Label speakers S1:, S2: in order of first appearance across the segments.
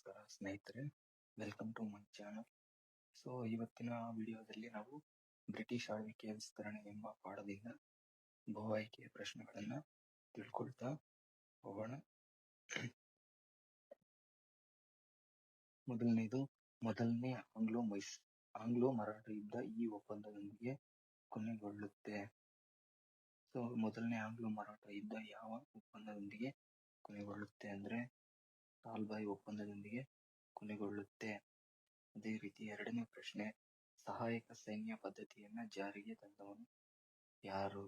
S1: ನಮಸ್ಕಾರ ಸ್ನೇಹಿತರೆ, welcome to my channel. ಇವತ್ತಿನ ವಿಡಿಯೋದಲ್ಲಿ ನಾವು ಬ್ರಿಟಿಷ್ ಆಳ್ವಿಕೆಯ ವಿಸ್ತರಣೆ ಎಂಬ ಪಾಠದಿಂದ ಬಹು ಆಯ್ಕೆಯ ಪ್ರಶ್ನೆಗಳನ್ನು ತಿಳ್ಕೊಳ್ತಾ ಹೋಗೋಣ. ಮೊದಲನೇ ಆಂಗ್ಲೋ ಮರಾಠ ಯುದ್ಧ ಈ ಒಪ್ಪಂದದೊಂದಿಗೆ ಕೊನೆಗೊಳ್ಳುತ್ತೆ. ಮೊದಲನೇ ಆಂಗ್ಲೋ ಮರಾಠ ಯುದ್ಧ ಯಾವ ಒಪ್ಪಂದದೊಂದಿಗೆ ಕೊನೆಗೊಳ್ಳುತ್ತೆ ಅಂದ್ರೆ ಟಾಲ್ಬಾಯ್ ಒಪ್ಪಂದದೊಂದಿಗೆ ಕೊನೆಗೊಳ್ಳುತ್ತೆ. ಅದೇ ರೀತಿ ಎರಡನೇ ಪ್ರಶ್ನೆ, ಸಹಾಯಕ ಸೈನ್ಯ ಪದ್ಧತಿಯನ್ನ ಜಾರಿಗೆ ತಂದವನು ಯಾರು?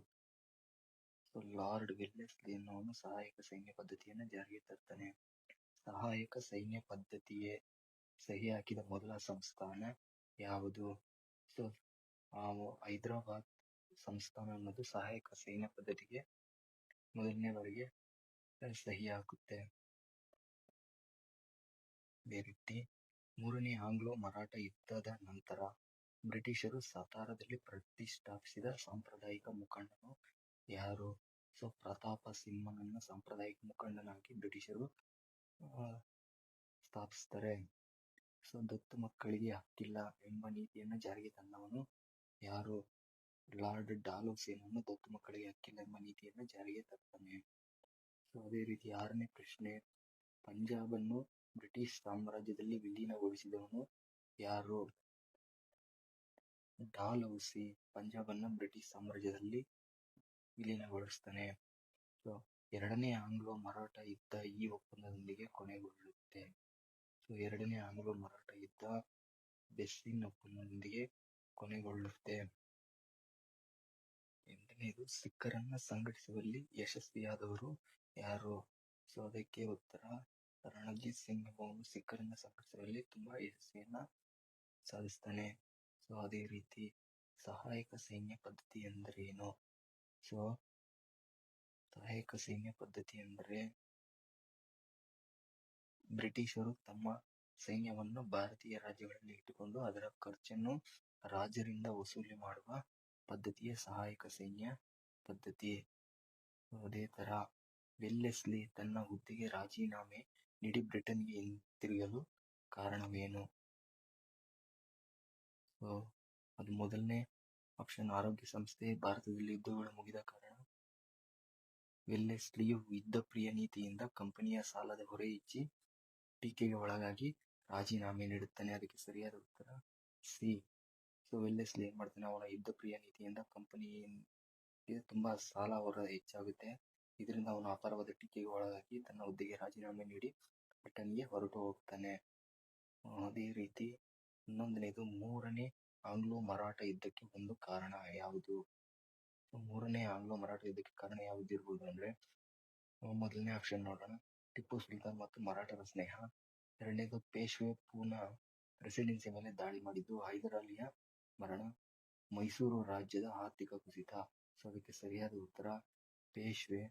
S1: ಲಾರ್ಡ್ ವೆಲ್ಲೆಸ್ಲಿ ಎನ್ನುವನು ಸಹಾಯಕ ಸೈನ್ಯ ಪದ್ಧತಿಯನ್ನ ಜಾರಿಗೆ ತರ್ತಾನೆ. ಸಹಾಯಕ ಸೈನ್ಯ ಪದ್ಧತಿಗೆ ಸಹಿ ಹಾಕಿದ ಮೊದಲ ಸಂಸ್ಥಾನ ಯಾವುದು? ಹೈದರಾಬಾದ್ ಸಂಸ್ಥಾನ ಅನ್ನೋದು ಸಹಾಯಕ ಸೈನ್ಯ ಪದ್ಧತಿಗೆ ಮೊದಲನೇ ಬಾರಿಗೆ ಸಹಿ ಹಾಕುತ್ತೆ. ಅದೇ ರೀತಿ ಮೂರನೇ ಆಂಗ್ಲೋ ಮರಾಠ ಯುದ್ಧದ ನಂತರ ಬ್ರಿಟಿಷರು ಸತಾರಾದಲ್ಲಿ ಪ್ರತಿಷ್ಠಾಪಿಸಿದ ಸಾಂಪ್ರದಾಯಿಕ ಮುಖಂಡನು ಯಾರು? ಪ್ರತಾಪ ಸಿಂಹನನ್ನ ಸಾಂಪ್ರದಾಯಿಕ ಮುಖಂಡನಾಗಿ ಬ್ರಿಟಿಷರು ಸ್ಥಾಪಿಸ್ತಾರೆ. ದತ್ತು ಮಕ್ಕಳಿಗೆ ಹಕ್ಕಿಲ್ಲ ಎಂಬ ನೀತಿಯನ್ನು ಜಾರಿಗೆ ತಂದವನು ಯಾರು? ಲಾರ್ಡ್ ಡಾಲ್ಹೌಸಿಯನ್ನು ದತ್ತು ಮಕ್ಕಳಿಗೆ ಹಕ್ಕಿಲ್ಲ ಎಂಬ ನೀತಿಯನ್ನು ಜಾರಿಗೆ ತರ್ತಾನೆ. ಅದೇ ರೀತಿ ಆರನೇ ಪ್ರಶ್ನೆ, ಪಂಜಾಬ್ ಅನ್ನು ಬ್ರಿಟಿಷ್ ಸಾಮ್ರಾಜ್ಯದಲ್ಲಿ ವಿಲೀನಗೊಳಿಸಿದವನು ಯಾರು? ಡಾಲ್ಹೌಸಿ ಪಂಜಾಬ್ ಅನ್ನು ಬ್ರಿಟಿಷ್ ಸಾಮ್ರಾಜ್ಯದಲ್ಲಿ ವಿಲೀನಗೊಳಿಸ್ತಾನೆ. ಎರಡನೇ ಆಂಗ್ಲೋ ಮರಾಠ ಯುದ್ಧ ಈ ಒಪ್ಪಂದದೊಂದಿಗೆ ಕೊನೆಗೊಳ್ಳುತ್ತೆ. ಎರಡನೇ ಆಂಗ್ಲೋ ಮರಾಠ ಯುದ್ಧ ಬೆಸ್ಸಿನ್ ಒಪ್ಪಂದದೊಂದಿಗೆ ಕೊನೆಗೊಳ್ಳುತ್ತೆ. ಎಂಟನೇದು, ಸಿಖ್ಖರನ್ನ ಸಂಘಟಿಸುವಲ್ಲಿ ಯಶಸ್ವಿಯಾದವರು ಯಾರು? ಅದಕ್ಕೆ ಉತ್ತರ ರಣಜಿತ್ ಸಿಂಗ್ ಎಂಬುವನು ಸಿಖ್ಖರನ್ನ ಸಂಘಟಿಸುವಲ್ಲಿ ತುಂಬಾ ಯಶಸ್ವಿಯನ್ನ ಸಾಧಿಸ್ತಾನೆ. ಅದೇ ರೀತಿ ಸಹಾಯಕ ಸೈನ್ಯ ಪದ್ಧತಿ ಎಂದರೇನು? ಸಹಾಯಕ ಸೈನ್ಯ ಪದ್ಧತಿ ಅಂದರೆ ಬ್ರಿಟಿಷರು ತಮ್ಮ ಸೈನ್ಯವನ್ನು ಭಾರತೀಯ ರಾಜ್ಯಗಳಲ್ಲಿ ಇಟ್ಟುಕೊಂಡು ಅದರ ಖರ್ಚನ್ನು ರಾಜರಿಂದ ವಸೂಲಿ ಮಾಡುವ ಪದ್ಧತಿಯೇ ಸಹಾಯಕ ಸೈನ್ಯ ಪದ್ಧತಿ. ಅದೇ ತರ ವೆಲ್ಲೆಸ್ಲಿ ತನ್ನ ಹುದ್ದೆಗೆ ರಾಜೀನಾಮೆ ನೀಡಿ ಬ್ರಿಟನ್ಗೆ ಹಿಂತಿರುಗಲು ಕಾರಣವೇನು? ಅದು ಮೊದಲನೇ ಆಪ್ಷನ್ ಆರೋಗ್ಯ ಸಂಸ್ಥೆ. ಭಾರತದಲ್ಲಿ ಯುದ್ಧಗಳು ಮುಗಿದ ಕಾರಣ ವೆಲ್ಲೆಸ್ಲಿಯು ಯುದ್ಧ ಪ್ರಿಯ ನೀತಿಯಿಂದ ಕಂಪನಿಯ ಸಾಲದ ಹೊರೆ ಹೆಚ್ಚಿ ಟೀಕೆಗೆ ಒಳಗಾಗಿ ರಾಜೀನಾಮೆ ನೀಡುತ್ತಾನೆ. ಅದಕ್ಕೆ ಸರಿಯಾದ ಉತ್ತರ ಸಿ. ವೆಲ್ಲೆಸ್ಲಿ ಏನ್ ಮಾಡ್ತಾನೆ, ಅವನ ಯುದ್ಧ ಪ್ರಿಯ ನೀತಿಯಿಂದ ಕಂಪನಿಗೆ ತುಂಬಾ ಸಾಲ ಹೊರ ಹೆಚ್ಚಾಗುತ್ತೆ. ಇದರಿಂದ ಅವನು ಅಪಾರವಾದ ಟೀಕೆಗೆ ಒಳಗಾಗಿ ತನ್ನ ಹುದ್ದೆಗೆ ರಾಜೀನಾಮೆ ನೀಡಿ ಬ್ರಿಟನ್ಗೆ ಹೊರಟು ಹೋಗ್ತಾನೆ. ಅದೇ ರೀತಿ ಇನ್ನೊಂದನೇದು, ಮೂರನೇ ಆಂಗ್ಲೋ ಮರಾಠ ಯುದ್ಧಕ್ಕೆ ಒಂದು ಕಾರಣ ಯಾವುದು? ಮೂರನೇ ಆಂಗ್ಲೋ ಮರಾಠ ಯುದ್ಧಕ್ಕೆ ಕಾರಣ ಯಾವುದು ಇರ್ಬೋದು ಅಂದ್ರೆ ಮೊದಲನೇ ಆಪ್ಷನ್ ನೋಡೋಣ, ಟಿಪ್ಪು ಸುಲ್ತಾನ್ ಮತ್ತು ಮರಾಠರ ಸ್ನೇಹ. ಎರಡನೇದು, ಪೇಶ್ವೆ ಪೂನಾ ರೆಸಿಡೆನ್ಸಿ ಮೇಲೆ ದಾಳಿ ಮಾಡಿದ್ದು. ಹೈದರ್ ಅಲಿಯ ಮರಣ. ಮೈಸೂರು ರಾಜ್ಯದ ಆರ್ಥಿಕ ಕುಸಿತ. ಅದಕ್ಕೆ ಸರಿಯಾದ ಉತ್ತರ ಪೇಶ್ವೆ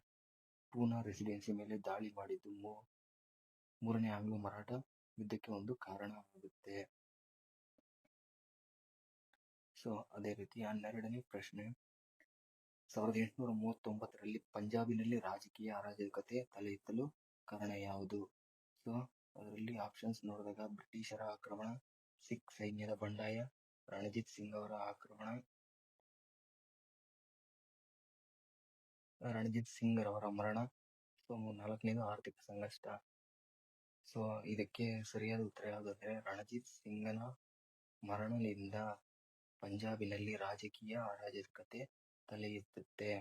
S1: ಪೂನಾ ರೆಸಿಡೆನ್ಸಿ ಮೇಲೆ ದಾಳಿ ಮಾಡಿದ್ದು ಮೂರನೇ ಆಂಗ್ಲೋ ಮರಾಠ ಯುದ್ಧಕ್ಕೆ ಒಂದು ಕಾರಣ ಆಗುತ್ತೆ. ಅದೇ ರೀತಿ 12ನೇ ಪ್ರಶ್ನೆ, 1839ರಲ್ಲಿ ಪಂಜಾಬಿನಲ್ಲಿ ರಾಜಕೀಯ ಅರಾಜಕತೆ ತಲೆ ಎತ್ತಲು ಕಾರಣ ಯಾವುದು? ಅದರಲ್ಲಿ ಆಪ್ಷನ್ಸ್ ನೋಡಿದಾಗ ಬ್ರಿಟಿಷರ ಆಕ್ರಮಣ, ಸಿಖ್ ಸೈನ್ಯದ ಬಂಡಾಯ, ರಣಜಿತ್ ಸಿಂಗ್ ಅವರ ಆಕ್ರಮಣ, ರಣಜಿತ್ ಸಿಂಗ್ ರವರ ಮರಣ, ನಾಲ್ಕನೇದು ಆರ್ಥಿಕ ಸಂಕಷ್ಟ. ಇದಕ್ಕೆ ಸರಿಯಾದ ಉತ್ತರ ಯಾವುದಂದ್ರೆ ರಣಜಿತ್ ಸಿಂಗನ ಮರಣದಿಂದ ಪಂಜಾಬಿನಲ್ಲಿ ರಾಜಕೀಯ ಅರಾಜಕತೆ ತಲೆ ಎತ್ತುತ್ತೆ.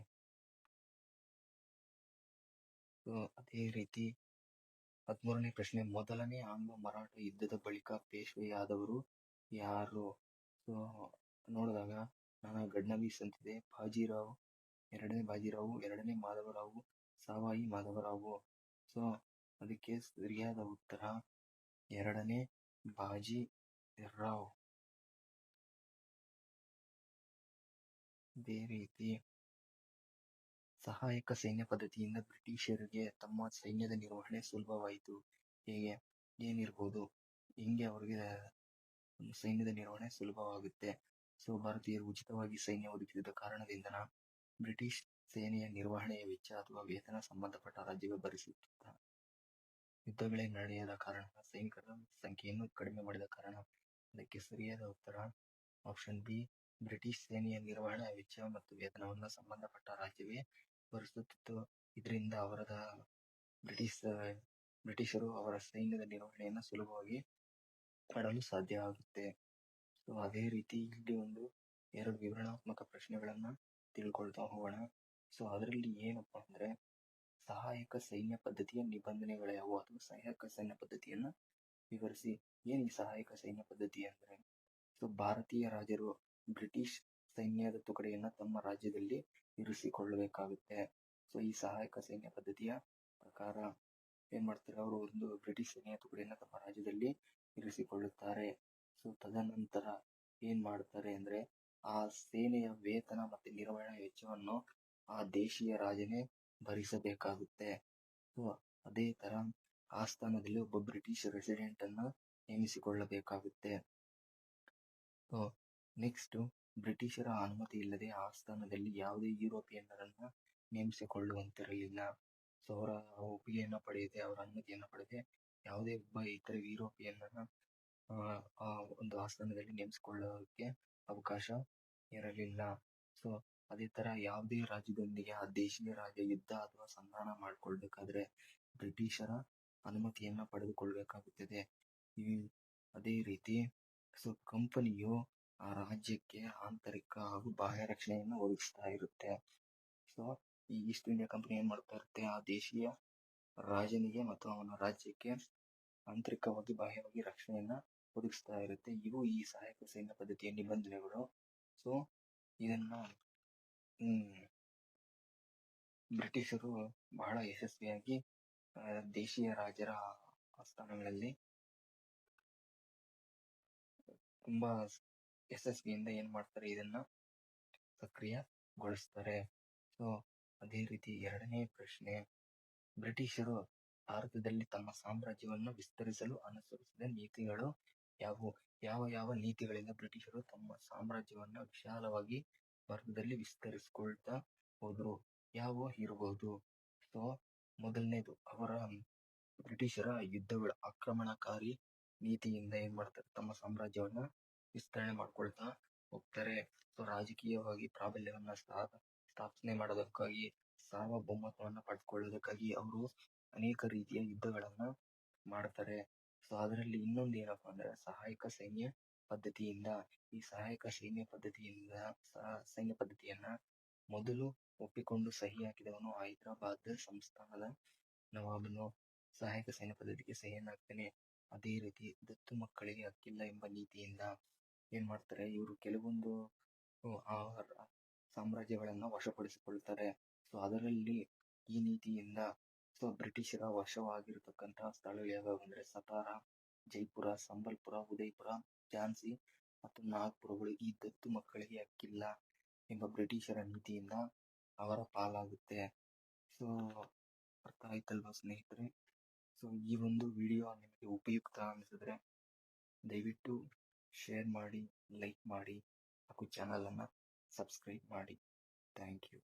S1: ಅದೇ ರೀತಿ 13ನೇ ಪ್ರಶ್ನೆ, ಮೊದಲನೇ ಆಂಗ್ಲೋ ಮರಾಠ ಯುದ್ಧದ ಬಳಿಕ ಪೇಶ್ವೆಯಾದವರು ಯಾರು? ನೋಡಿದಾಗ ನಾನಾ ಗಡ್ನವೀಸ್ ಅಂತಿದೆ, ಬಾಜಿರಾವ್, ಎರಡನೇ ಬಾಜಿರಾವು, ಎರಡನೇ ಮಾಧವರಾವು, ಸವಾಯಿ ಮಾಧವರಾವು. ಅದಕ್ಕೆ ಸರಿಯಾದ ಉತ್ತರ ಎರಡನೇ ಬಾಜಿರಾವ್. ಅದೇ ರೀತಿ ಸಹಾಯಕ ಸೈನ್ಯ ಪದ್ಧತಿಯಿಂದ ಬ್ರಿಟಿಷರಿಗೆ ತಮ್ಮ ಸೈನ್ಯದ ನಿರ್ವಹಣೆ ಸುಲಭವಾಯಿತು. ಹೇಗೆ? ಏನಿರ್ಬೋದು? ಹಿಂಗೆ ಅವರಿಗೆ ಸೈನ್ಯದ ನಿರ್ವಹಣೆ ಸುಲಭವಾಗುತ್ತೆ. ಭಾರತೀಯರು ಉಚಿತವಾಗಿ ಸೈನ್ಯ ಒದಗಿಸಿದ ಕಾರಣದಿಂದ ಬ್ರಿಟಿಷ್ ಸೇನೆಯ ನಿರ್ವಹಣೆಯ ವೆಚ್ಚ ಅಥವಾ ವೇತನ ಸಂಬಂಧಪಟ್ಟ ರಾಜ್ಯಗಳು ಭರಿಸುತ್ತಾ ಯುದ್ಧಗಳೇ ನಡೆಯದ ಕಾರಣ, ಸೈನಿಕರ ಸಂಖ್ಯೆಯನ್ನು ಕಡಿಮೆ ಮಾಡಿದ ಕಾರಣ. ಅದಕ್ಕೆ ಸರಿಯಾದ ಉತ್ತರ ಆಪ್ಷನ್ ಬಿ, ಬ್ರಿಟಿಷ್ ಸೇನೆಯ ನಿರ್ವಹಣಾ ವೆಚ್ಚ ಮತ್ತು ವೇತನವನ್ನು ಸಂಬಂಧಪಟ್ಟ ರಾಜ್ಯವೇ ಭರಿಸುತ್ತಿತ್ತು. ಇದರಿಂದ ಬ್ರಿಟಿಷರು ಅವರ ಸೈನ್ಯದ ನಿರ್ವಹಣೆಯನ್ನು ಸುಲಭವಾಗಿ ಮಾಡಲು ಸಾಧ್ಯ ಆಗುತ್ತೆ. ಸೊ ಅದೇ ರೀತಿ ಇಲ್ಲಿ ಎರಡು ವಿವರಣಾತ್ಮಕ ಪ್ರಶ್ನೆಗಳನ್ನ ತಿಳ್ಕೊಳ್ತಾ ಹೋಗೋಣ. ಸೊ ಅದರಲ್ಲಿ ಏನಪ್ಪಾ ಅಂದ್ರೆ, ಸಹಾಯಕ ಸೈನ್ಯ ಪದ್ಧತಿಯ ನಿಬಂಧನೆಗಳು ಯಾವುವು ಅಥವಾ ಸಹಾಯಕ ಸೈನ್ಯ ಪದ್ಧತಿಯನ್ನ ವಿವರಿಸಿ. ಏನ್ ಈ ಸಹಾಯಕ ಸೈನ್ಯ ಪದ್ಧತಿ ಅಂದ್ರೆ, ಸೊ ಭಾರತೀಯ ರಾಜರು ಬ್ರಿಟಿಷ್ ಸೈನ್ಯದ ತುಕಡಿಯನ್ನ ತಮ್ಮ ರಾಜ್ಯದಲ್ಲಿ ಇರಿಸಿಕೊಳ್ಳಬೇಕಾಗುತ್ತೆ. ಸೊ ಈ ಸಹಾಯಕ ಸೈನ್ಯ ಪದ್ಧತಿಯ ಪ್ರಕಾರ ಏನ್ ಮಾಡ್ತಾರೆ, ಅವರು ಬ್ರಿಟಿಷ್ ಸೈನ್ಯ ತುಕಡಿಯನ್ನ ತಮ್ಮ ರಾಜ್ಯದಲ್ಲಿ ಇರಿಸಿಕೊಳ್ಳುತ್ತಾರೆ. ಸೊ ತದನಂತರ ಏನ್ ಮಾಡ್ತಾರೆ ಅಂದ್ರೆ, ಆ ಸೇನೆಯ ವೇತನ ಮತ್ತೆ ನಿರ್ವಹಣಾ ವೆಚ್ಚವನ್ನು ಆ ದೇಶೀಯ ರಾಜನೇ ಭರಿಸಬೇಕಾಗುತ್ತೆ. ಸೊ ಅದೇ ತರ ಆ ಸ್ಥಾನದಲ್ಲಿ ಒಬ್ಬ ಬ್ರಿಟಿಷ್ ರೆಸಿಡೆಂಟ್ ಅನ್ನ ನೇಮಿಸಿಕೊಳ್ಳಬೇಕಾಗುತ್ತೆ. ಸೊ ನೆಕ್ಸ್ಟ್, ಬ್ರಿಟಿಷರ ಅನುಮತಿ ಇಲ್ಲದೆ ಆ ಸ್ಥಾನದಲ್ಲಿ ಯಾವುದೇ ಯುರೋಪಿಯನ್ನರನ್ನ ನೇಮಿಸಿಕೊಳ್ಳುವಂತಿರಲಿಲ್ಲ. ಸೊ ಅವರ ಒಪ್ಪಿಗೆಯನ್ನ ಪಡೆಯದೆ, ಅವರ ಅನುಮತಿಯನ್ನ ಪಡೆದೆ ಯಾವುದೇ ಒಬ್ಬ ಇತರ ಯುರೋಪಿಯನ್ನರನ್ನ ಆ ಒಂದು ಆಸ್ಥಾನದಲ್ಲಿ ನೇಮಿಸಿಕೊಳ್ಳೋಕೆ ಅವಕಾಶ ಇರಲಿಲ್ಲ. ಸೊ ಅದೇ ತರ ಯಾವುದೇ ರಾಜ್ಯದೊಂದಿಗೆ ಆ ದೇಶೀಯ ರಾಜ್ಯ ಯುದ್ಧ ಅಥವಾ ಸಂಧಾನ ಮಾಡಿಕೊಳ್ಬೇಕಾದ್ರೆ ಬ್ರಿಟಿಷರ ಅನುಮತಿಯನ್ನ ಪಡೆದುಕೊಳ್ಬೇಕಾಗುತ್ತದೆ. ಅದೇ ರೀತಿ ಸೊ ಕಂಪನಿಯು ಆ ರಾಜ್ಯಕ್ಕೆ ಆಂತರಿಕ ಹಾಗೂ ಬಾಹ್ಯ ರಕ್ಷಣೆಯನ್ನು ಒದಗಿಸ್ತಾ ಇರುತ್ತೆ. ಸೊ ಈ ಈಸ್ಟ್ ಇಂಡಿಯಾ ಕಂಪನಿ ಏನ್ ಮಾಡ್ತಾ ಇರುತ್ತೆ, ಆ ದೇಶೀಯ ರಾಜನಿಗೆ ಮತ್ತು ಅವನ ರಾಜ್ಯಕ್ಕೆ ಆಂತರಿಕವಾಗಿ ಬಾಹ್ಯವಾಗಿ ರಕ್ಷಣೆಯನ್ನ ಒದಗಿಸ್ತಾ ಇರುತ್ತೆ. ಇವು ಈ ಸಹಾಯಕ ಸೈನ್ಯ ಪದ್ಧತಿಯ ನಿಬಂಧನೆಗಳು. ಸೊ ಇದನ್ನ ಬ್ರಿಟಿಷರು ಬಹಳ ಯಶಸ್ವಿಯಾಗಿ ದೇಶೀಯ ರಾಜರ ಆಸ್ಥಾನಗಳಲ್ಲಿ ತುಂಬಾ ಯಶಸ್ವಿಯಿಂದ ಏನ್ ಮಾಡ್ತಾರೆ, ಇದನ್ನ ಸಕ್ರಿಯಗೊಳಿಸ್ತಾರೆ. ಸೊ ಅದೇ ರೀತಿ ಎರಡನೇ ಪ್ರಶ್ನೆ, ಬ್ರಿಟಿಷರು ಭಾರತದಲ್ಲಿ ತಮ್ಮ ಸಾಮ್ರಾಜ್ಯವನ್ನು ವಿಸ್ತರಿಸಲು ಅನುಸರಿಸಿದ ನೀತಿಗಳು ಯಾವುವು? ಯಾವ ನೀತಿಗಳಿಂದ ಬ್ರಿಟಿಷರು ತಮ್ಮ ಸಾಮ್ರಾಜ್ಯವನ್ನ ವಿಶಾಲವಾಗಿ ಭಾರತದಲ್ಲಿ ವಿಸ್ತರಿಸಿಕೊಳ್ತಾ ಹೋದ್ರು, ಯಾವ ಇರಬಹುದು? ಸೊ ಮೊದಲನೇದು, ಅವರ ಬ್ರಿಟಿಷರ ಯುದ್ಧಗಳ ಆಕ್ರಮಣಕಾರಿ ನೀತಿಯಿಂದ ಏನ್ ಮಾಡ್ತಾರೆ, ತಮ್ಮ ಸಾಮ್ರಾಜ್ಯವನ್ನ ವಿಸ್ತರಣೆ ಮಾಡ್ಕೊಳ್ತಾ ಹೋಗ್ತಾರೆ. ಸೊ ರಾಜಕೀಯವಾಗಿ ಪ್ರಾಬಲ್ಯವನ್ನ ಸ್ಥಾಪನೆ ಮಾಡೋದಕ್ಕಾಗಿ, ಸಾರ್ವಭೌಮತ್ವವನ್ನ ಪಡೆದುಕೊಳ್ಳೋದಕ್ಕಾಗಿ ಅವರು ಅನೇಕ ರೀತಿಯ ಯುದ್ಧಗಳನ್ನ ಮಾಡ್ತಾರೆ. ಸೊ ಅದರಲ್ಲಿ ಇನ್ನೊಂದು ಏನಪ್ಪಾ ಅಂದ್ರೆ, ಸಹಾಯಕ ಸೈನ್ಯ ಪದ್ಧತಿಯಿಂದ. ಈ ಸಹಾಯಕ ಸೈನ್ಯ ಪದ್ಧತಿಯನ್ನ ಮೊದಲು ಒಪ್ಪಿಕೊಂಡು ಸಹಿ ಹಾಕಿದವನು ಹೈದರಾಬಾದ್ ಸಂಸ್ಥಾನದ ನವಾಬನು ಸಹಾಯಕ ಸೈನ್ಯ ಪದ್ಧತಿಗೆ ಸಹಿಯನ್ನ ಹಾಕ್ತಾನೆ. ಅದೇ ರೀತಿ ದತ್ತು ಮಕ್ಕಳಿಗೆ ಹಕ್ಕಿಲ್ಲ ಎಂಬ ನೀತಿಯಿಂದ ಏನ್ ಮಾಡ್ತಾರೆ, ಇವರು ಕೆಲವೊಂದು ಸಾಮ್ರಾಜ್ಯಗಳನ್ನ ವಶಪಡಿಸಿಕೊಳ್ತಾರೆ. ಸೊ ಅದರಲ್ಲಿ ಈ ನೀತಿಯಿಂದ ಸೊ ಬ್ರಿಟಿಷರ ವಶವಾಗಿರತಕ್ಕಂತಹ ಸ್ಥಳಗಳು ಯಾವ್ಯಾವ ಅಂದ್ರೆ, ಸತಾರಾ, ಜೈಪುರ, ಸಂಬಲ್ಪುರ, ಉದಯಪುರ, ಝಾನ್ಸಿ ಮತ್ತು ನಾಗ್ಪುರಗಳು ಈ ದತ್ತು ಮಕ್ಕಳಿಗೆ ಹಕ್ಕಿಲ್ಲ ಎಂಬ ಬ್ರಿಟಿಷರ ನೀತಿಯಿಂದ ಅವರ ಪಾಲಾಗುತ್ತೆ. ಸೊ ಅರ್ಥ ಆಯ್ತಲ್ವಾ ಸ್ನೇಹಿತರೆ? ಸೊ ಈ ಒಂದು ವಿಡಿಯೋ ನಿಮಗೆ ಉಪಯುಕ್ತ ಅನಿಸಿದ್ರೆ ದಯವಿಟ್ಟು ಶೇರ್ ಮಾಡಿ, ಲೈಕ್ ಮಾಡಿ ಹಾಗೂ ಚಾನಲ್ ಅನ್ನ ಸಬ್ಸ್ಕ್ರೈಬ್ ಮಾಡಿ. Thank you.